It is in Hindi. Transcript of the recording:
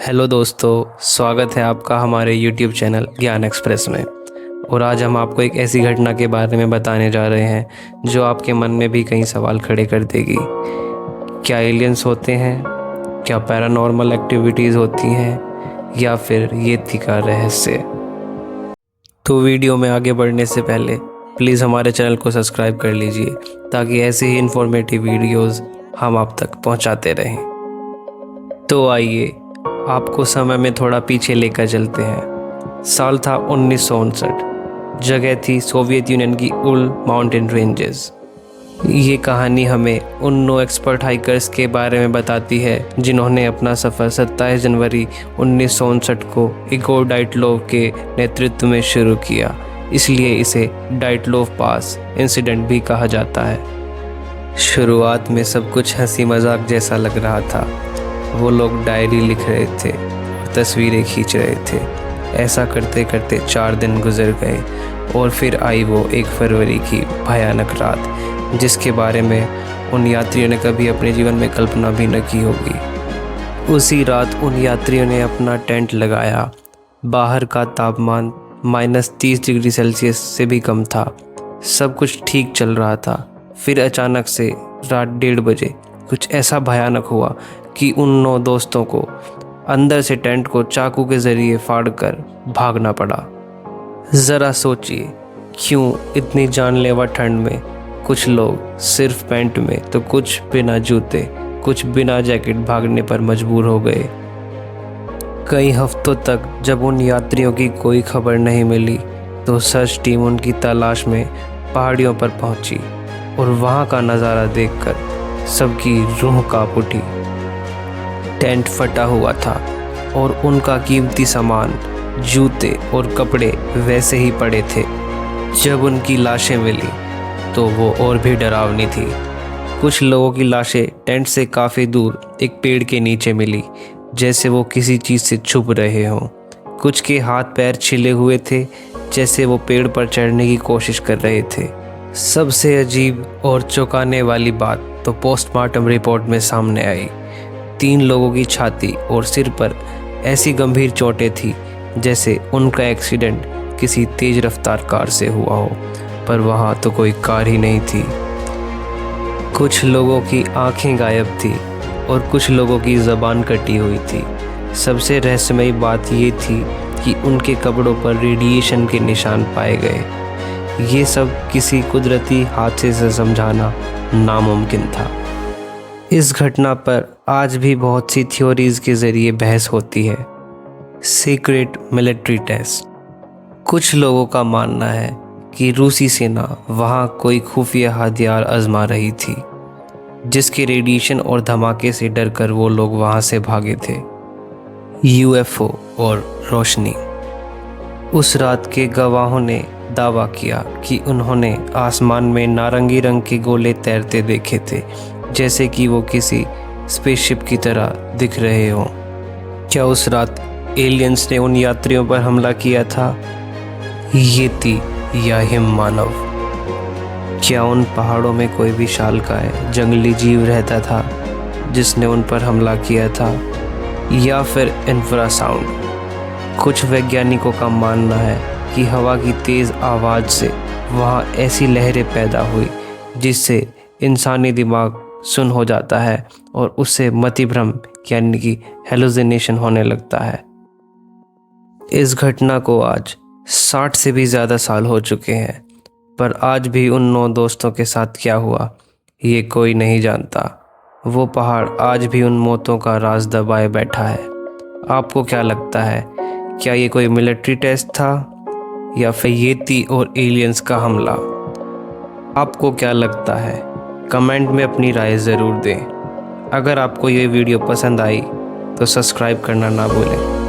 हेलो दोस्तों, स्वागत है आपका हमारे YouTube चैनल ज्ञान एक्सप्रेस में। और आज हम आपको एक ऐसी घटना के बारे में बताने जा रहे हैं जो आपके मन में भी कई सवाल खड़े कर देगी। क्या एलियंस होते हैं? क्या पैरानॉर्मल एक्टिविटीज़ होती हैं? या फिर ये थी का रहस्य? तो वीडियो में आगे बढ़ने से पहले प्लीज़ हमारे चैनल को सब्सक्राइब कर लीजिए ताकि ऐसे ही इन्फॉर्मेटिव वीडियोज़ हम आप तक पहुंचाते रहें। तो आइए आपको समय में थोड़ा पीछे लेकर चलते हैं। साल था 1959। जगह थी सोवियत यूनियन की उल माउंटेन रेंजेस। ये कहानी हमें उन 9 एक्सपर्ट हाइकर्स के बारे में बताती है जिन्होंने अपना सफ़र 27 जनवरी 1959 को इगोर डाइटलोव के नेतृत्व में शुरू किया। इसलिए इसे डाइटलोव पास इंसिडेंट भी कहा जाता है। शुरुआत में सब कुछ हंसी मजाक जैसा लग रहा था। वो लोग डायरी लिख रहे थे, तस्वीरें खींच रहे थे। ऐसा करते करते 4 दिन गुजर गए और फिर आई वो 1 फरवरी की भयानक रात, जिसके बारे में उन यात्रियों ने कभी अपने जीवन में कल्पना भी न की होगी। उसी रात उन यात्रियों ने अपना टेंट लगाया। बाहर का तापमान -30 डिग्री सेल्सियस से भी कम था। सब कुछ ठीक चल रहा था। फिर अचानक से रात 1:30 बजे कुछ ऐसा भयानक हुआ कि उन 9 दोस्तों को अंदर से टेंट को चाकू के ज़रिए फाड़कर भागना पड़ा। ज़रा सोचिए, क्यों इतनी जानलेवा ठंड में कुछ लोग सिर्फ पैंट में तो कुछ बिना जूते, कुछ बिना जैकेट भागने पर मजबूर हो गए। कई हफ्तों तक जब उन यात्रियों की कोई खबर नहीं मिली तो सर्च टीम उनकी तलाश में पहाड़ियों पर पहुंची और वहां का नज़ारा देखकर सबकी रूह कांप उठी। टेंट फटा हुआ था और उनका कीमती सामान, जूते और कपड़े वैसे ही पड़े थे। जब उनकी लाशें मिली तो वो और भी डरावनी थी। कुछ लोगों की लाशें टेंट से काफ़ी दूर एक पेड़ के नीचे मिली, जैसे वो किसी चीज़ से छुप रहे हों। कुछ के हाथ पैर छिले हुए थे, जैसे वो पेड़ पर चढ़ने की कोशिश कर रहे थे। सबसे अजीब और चौंकाने वाली बात तो पोस्टमार्टम रिपोर्ट में सामने आई। 3 लोगों की छाती और सिर पर ऐसी गंभीर चोटें थी जैसे उनका एक्सीडेंट किसी तेज रफ्तार कार से हुआ हो, पर वहाँ तो कोई कार ही नहीं थी। कुछ लोगों की आंखें गायब थी और कुछ लोगों की ज़बान कटी हुई थी। सबसे रहस्यमयी बात ये थी कि उनके कपड़ों पर रेडिएशन के निशान पाए गए। ये सब किसी कुदरती हादसे से समझाना नामुमकिन था। इस घटना पर आज भी बहुत सी थ्योरीज के ज़रिए बहस होती है। Secret military test. कुछ लोगों का मानना है कि रूसी सेना वहाँ कोई खुफिया हथियार आजमा रही थी, जिसके रेडिएशन और धमाके से डरकर वो लोग वहाँ से भागे थे। यूएफओ और रोशनी। उस रात के गवाहों ने दावा किया कि उन्होंने आसमान में नारंगी रंग के गोले तैरते देखे थे, जैसे कि वो किसी स्पेसशिप की तरह दिख रहे हों। क्या उस रात एलियंस ने उन यात्रियों पर हमला किया था? येती या हिम मानव? क्या उन पहाड़ों में कोई विशालकाय जंगली जीव रहता था जिसने उन पर हमला किया था? या फिर इंफ्रासाउंड? कुछ वैज्ञानिकों का मानना है कि हवा की तेज़ आवाज़ से वहाँ ऐसी लहरें पैदा हुई जिससे इंसानी दिमाग सुन्न हो जाता है और उससे मतिभ्रम यानी कि हेलुसिनेशन होने लगता है। इस घटना को आज 60 से भी ज़्यादा साल हो चुके हैं, पर आज भी उन 9 दोस्तों के साथ क्या हुआ ये कोई नहीं जानता। वो पहाड़ आज भी उन मौतों का राज दबाए बैठा है। आपको क्या लगता है, क्या ये कोई मिलिट्री टेस्ट था या फिर येती और एलियंस का हमला? आपको क्या लगता है? कमेंट में अपनी राय ज़रूर दें। अगर आपको ये वीडियो पसंद आई तो सब्सक्राइब करना ना भूलें।